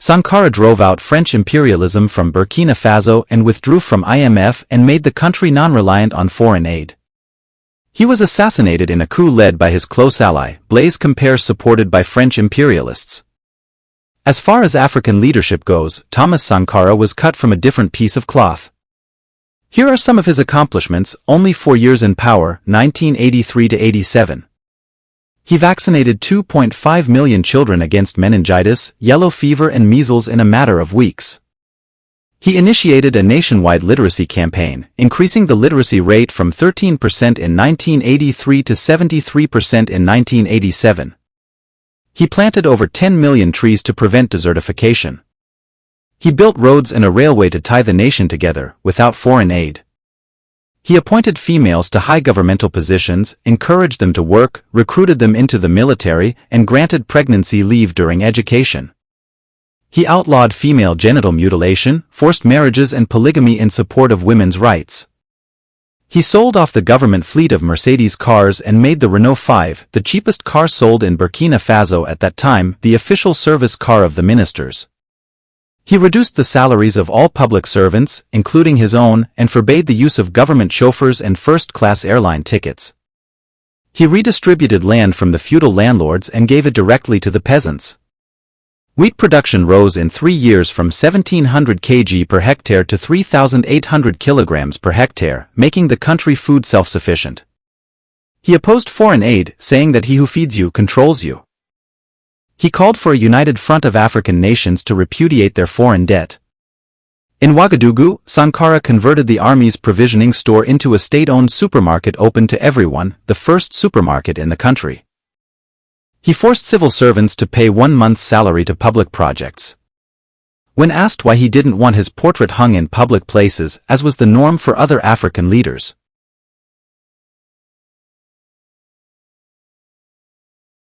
Sankara drove out French imperialism from Burkina Faso and withdrew from IMF and made the country non-reliant on foreign aid. He was assassinated in a coup led by his close ally, Blaise Compaoré, supported by French imperialists. As far as African leadership goes, Thomas Sankara was cut from a different piece of cloth. Here are some of his accomplishments: only 4 years in power, 1983 to 87. He vaccinated 2.5 million children against meningitis, yellow fever and measles in a matter of weeks. He initiated a nationwide literacy campaign, increasing the literacy rate from 13% in 1983 to 73% in 1987. He planted over 10 million trees to prevent desertification. He built roads and a railway to tie the nation together, without foreign aid. He appointed females to high governmental positions, encouraged them to work, recruited them into the military, and granted pregnancy leave during education. He outlawed female genital mutilation, forced marriages and polygamy in support of women's rights. He sold off the government fleet of Mercedes cars and made the Renault 5, the cheapest car sold in Burkina Faso at that time, the official service car of the ministers. He reduced the salaries of all public servants, including his own, and forbade the use of government chauffeurs and first-class airline tickets. He redistributed land from the feudal landlords and gave it directly to the peasants. Wheat production rose in 3 years from 1,700 kg per hectare to 3,800 kilograms per hectare, making the country food self-sufficient. He opposed foreign aid, saying that he who feeds you controls you. He called for a united front of African nations to repudiate their foreign debt. In Ouagadougou, Sankara converted the army's provisioning store into a state-owned supermarket open to everyone, the first supermarket in the country. He forced civil servants to pay 1 month's salary to public projects. When asked why he didn't want his portrait hung in public places, as was the norm for other African leaders,